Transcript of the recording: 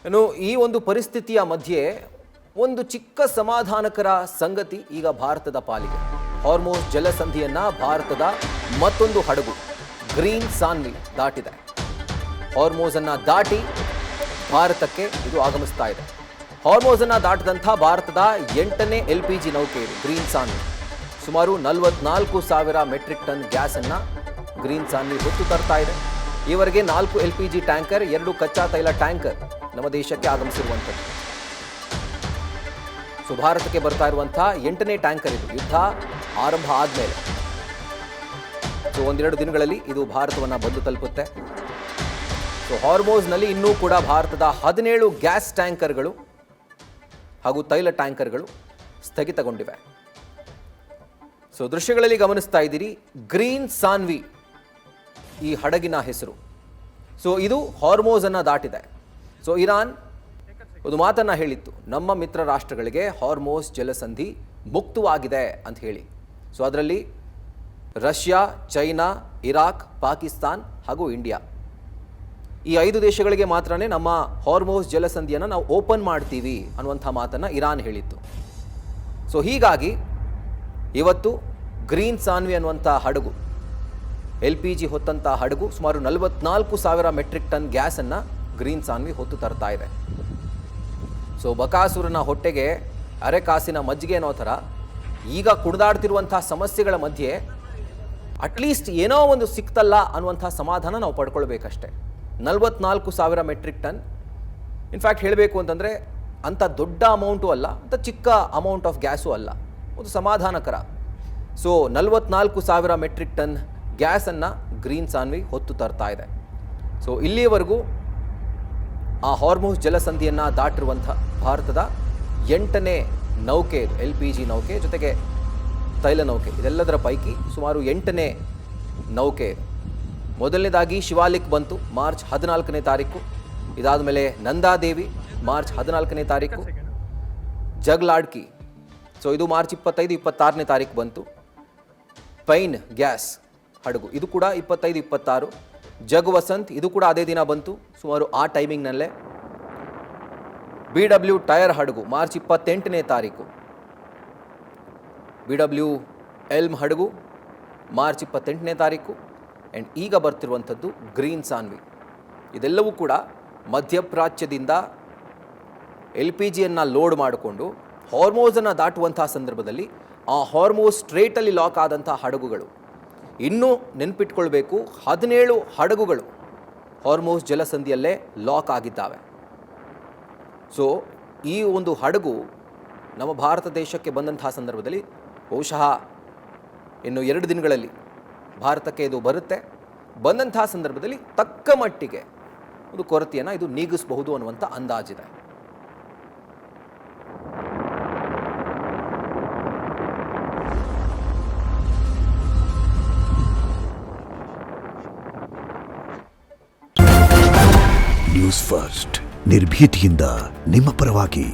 ಇನ್ನು ಈ ಒಂದು ಪರಿಸ್ಥಿತಿಯ ಮಧ್ಯೆ ಒಂದು ಚಿಕ್ಕ ಸಮಾಧಾನಕರ ಸಂಗತಿ ಈಗ ಭಾರತದ ಪಾಲಿಗೆ. ಹಾರ್ಮೋಸ್ ಜಲಸಂಧಿಯನ್ನ ಭಾರತದ ಮತ್ತೊಂದು ಹಡಗು ಗ್ರೀನ್ ಸಾನ್ವಿ ದಾಟಿದೆ. ಹಾರ್ಮೋಸ್ ಅನ್ನ ದಾಟಿ ಭಾರತಕ್ಕೆ ಇದು ಆಗಮಿಸ್ತಾ ಇದೆ. ಹಾರ್ಮೋಸ್ ಅನ್ನ ದಾಟಿದಂಥ ಭಾರತದ 8ನೇ LPG ನೌಕೆ ಇದು ಗ್ರೀನ್ ಸಾನ್ವಿ. ಸುಮಾರು 44,000 ಮೆಟ್ರಿಕ್ ಟನ್ ಗ್ಯಾಸ್ ಅನ್ನ ಗ್ರೀನ್ ಸಾನ್ವಿ ಹೊತ್ತು ತರ್ತಾ ಇದೆ. ಈವರೆಗೆ 4 LPG ಟ್ಯಾಂಕರ್, 2 ಕಚ್ಚಾ ತೈಲ ಟ್ಯಾಂಕರ್ ನಮ್ಮ ದೇಶಕ್ಕೆ ಆಗಮಿಸಿರುವಂಥದ್ದು. ಸೊ ಭಾರತಕ್ಕೆ ಬರ್ತಾ ಇರುವಂತಹ 8ನೇ ಟ್ಯಾಂಕರ್ ಇದು. ಯುದ್ಧ ಆರಂಭ ಆದಮೇಲೆ ಸೊ 1-2 ದಿನಗಳಲ್ಲಿ ಇದು ಭಾರತವನ್ನು ಬಂದು ತಲುಪುತ್ತೆ. ಸೊ ಹಾರ್ಮೋಸ್ನಲ್ಲಿ ಇನ್ನೂ ಕೂಡ ಭಾರತದ 17 ಗ್ಯಾಸ್ ಟ್ಯಾಂಕರ್ಗಳು ಹಾಗೂ ತೈಲ ಟ್ಯಾಂಕರ್ಗಳು ಸ್ಥಗಿತಗೊಂಡಿವೆ. ಸೊ ದೃಶ್ಯಗಳಲ್ಲಿ ಗಮನಿಸ್ತಾ ಇದ್ದೀರಿ, ಗ್ರೀನ್ ಸಾನ್ವಿ ಈ ಹಡಗಿನ ಹೆಸರು. ಸೊ ಇದು ಹಾರ್ಮೋಸ್ ಅನ್ನು ದಾಟಿದೆ. ಸೊ ಇರಾನ್ ಒಂದು ಮಾತನ್ನು ಹೇಳಿತ್ತು, ನಮ್ಮ ಮಿತ್ರ ರಾಷ್ಟ್ರಗಳಿಗೆ ಹಾರ್ಮೋಸ್ ಜಲಸಂಧಿ ಮುಕ್ತವಾಗಿದೆ ಅಂತ ಹೇಳಿ. ಸೊ ಅದರಲ್ಲಿ ರಷ್ಯಾ, ಚೈನಾ, ಇರಾಕ್, ಪಾಕಿಸ್ತಾನ್ ಹಾಗೂ ಇಂಡಿಯಾ ಈ 5 ದೇಶಗಳಿಗೆ ಮಾತ್ರನೇ ನಮ್ಮ ಹಾರ್ಮೋಸ್ ಜಲಸಂಧಿಯನ್ನು ನಾವು ಓಪನ್ ಮಾಡ್ತೀವಿ ಅನ್ನುವಂಥ ಮಾತನ್ನು ಇರಾನ್ ಹೇಳಿತ್ತು. ಸೊ ಹೀಗಾಗಿ ಇವತ್ತು ಗ್ರೀನ್ ಸಾನ್ವಿ ಅನ್ನುವಂಥ ಹಡಗು, LPG ಹೊತ್ತಂಥ ಹಡಗು, ಸುಮಾರು 44,000 ಮೆಟ್ರಿಕ್ ಟನ್ ಗ್ಯಾಸನ್ನು ಗ್ರೀನ್ ಸಾನ್ವಿ ಹೊತ್ತು ತರ್ತಾ ಇದೆ. ಸೊ ಬಕಾಸುರನ ಹೊಟ್ಟೆಗೆ ಅರೆಕಾಸಿನ ಮಜ್ಜಿಗೆ ಅನ್ನೋ ಥರ ಈಗ ಕುಣಿದಾಡ್ತಿರುವಂಥ ಸಮಸ್ಯೆಗಳ ಮಧ್ಯೆ ಅಟ್ಲೀಸ್ಟ್ ಏನೋ ಒಂದು ಸಿಕ್ತಲ್ಲ ಅನ್ನುವಂಥ ಸಮಾಧಾನ ನಾವು ಪಡ್ಕೊಳ್ಬೇಕಷ್ಟೆ. 44,000 ಮೆಟ್ರಿಕ್ ಟನ್, ಇನ್ಫ್ಯಾಕ್ಟ್ ಹೇಳಬೇಕು ಅಂತಂದರೆ ಅಂಥ ದೊಡ್ಡ ಅಮೌಂಟು ಅಲ್ಲ, ಅಂಥ ಚಿಕ್ಕ ಅಮೌಂಟ್ ಆಫ್ ಗ್ಯಾಸು ಅಲ್ಲ, ಒಂದು ಸಮಾಧಾನಕರ. ಸೊ 44,000 ಮೆಟ್ರಿಕ್ ಟನ್ ಗ್ಯಾಸನ್ನು ಗ್ರೀನ್ ಸಾನ್ವಿ ಹೊತ್ತು ತರ್ತಾ ಇದೆ. ಸೊ ಇಲ್ಲಿಯವರೆಗೂ ಆ ಹಾರ್ಮೋಸ್ ಜಲಸಂಧಿಯನ್ನು ದಾಟಿರುವಂಥ ಭಾರತದ 8ನೇ ನೌಕೆ ಇದು, LPG ನೌಕೆ ಜೊತೆಗೆ ತೈಲ ನೌಕೆ, ಇದೆಲ್ಲದರ ಪೈಕಿ ಸುಮಾರು 8ನೇ ನೌಕೆ ಇದು. ಮೊದಲನೇದಾಗಿ ಶಿವಾಲಿಕ್ ಬಂತು ಮಾರ್ಚ್ 14ನೇ ತಾರೀಕು. ಇದಾದ ಮೇಲೆ ನಂದಾದೇವಿ ಮಾರ್ಚ್ 14ನೇ ತಾರೀಕು. ಜಗ್ಲಾಡ್ಕಿ ಸೊ ಇದು ಮಾರ್ಚ್ 25-26ನೇ ತಾರೀಕು ಬಂತು. ಪೈನ್ ಗ್ಯಾಸ್ ಹಡಗು ಇದು ಕೂಡ 25-26. ಜಗ್ ವಸಂತ್ ಇದು ಕೂಡ ಅದೇ ದಿನ ಬಂತು, ಸುಮಾರು ಆ ಟೈಮಿಂಗ್ನಲ್ಲೇ. BW ಟೈರ್ ಹಡಗು ಮಾರ್ಚ್ 28ನೇ ತಾರೀಕು. BW ಎಲ್ಮ್ ಹಡಗು ಮಾರ್ಚ್ 28ನೇ ತಾರೀಕು. ಆ್ಯಂಡ್ ಈಗ ಬರ್ತಿರುವಂಥದ್ದು ಗ್ರೀನ್ ಸಾನ್ವಿ. ಇದೆಲ್ಲವೂ ಕೂಡ ಮಧ್ಯಪ್ರಾಚ್ಯದಿಂದ LPGಯನ್ನು ಲೋಡ್ ಮಾಡಿಕೊಂಡು ಹಾರ್ಮೋಸನ್ನು ದಾಟುವಂಥ ಸಂದರ್ಭದಲ್ಲಿ ಆ ಹಾರ್ಮೋಸ್ ಸ್ಟ್ರೇಟಲ್ಲಿ ಲಾಕ್ ಆದಂಥ ಹಡಗುಗಳು. ಇನ್ನೂ ನೆನ್ಪಿಟ್ಕೊಳ್ಬೇಕು, 17 ಹಡಗುಗಳು ಹಾರ್ಮೋಸ್ ಜಲಸಂಧಿಯಲ್ಲೇ ಲಾಕ್ ಆಗಿದ್ದಾವೆ. ಸೊ ಈ ಒಂದು ಹಡಗು ನಮ್ಮ ಭಾರತ ದೇಶಕ್ಕೆ ಬಂದಂತಹ ಸಂದರ್ಭದಲ್ಲಿ ಬಹುಶಃ ಇನ್ನು 2 ದಿನಗಳಲ್ಲಿ ಭಾರತಕ್ಕೆ ಇದು ಬರುತ್ತೆ. ಬಂದಂತಹ ಸಂದರ್ಭದಲ್ಲಿ ತಕ್ಕ ಮಟ್ಟಿಗೆ ಒಂದು ಕೊರತೆಯನ್ನು ಇದು ನೀಗಿಸಬಹುದು ಅನ್ನುವಂಥ ಅಂದಾಜಿದೆ. ನ್ಯೂಸ್ ಫಸ್ಟ್, ನಿರ್ಭೀತಿಯಿಂದ ನಿಮ್ಮ ಪರವಾಗಿ.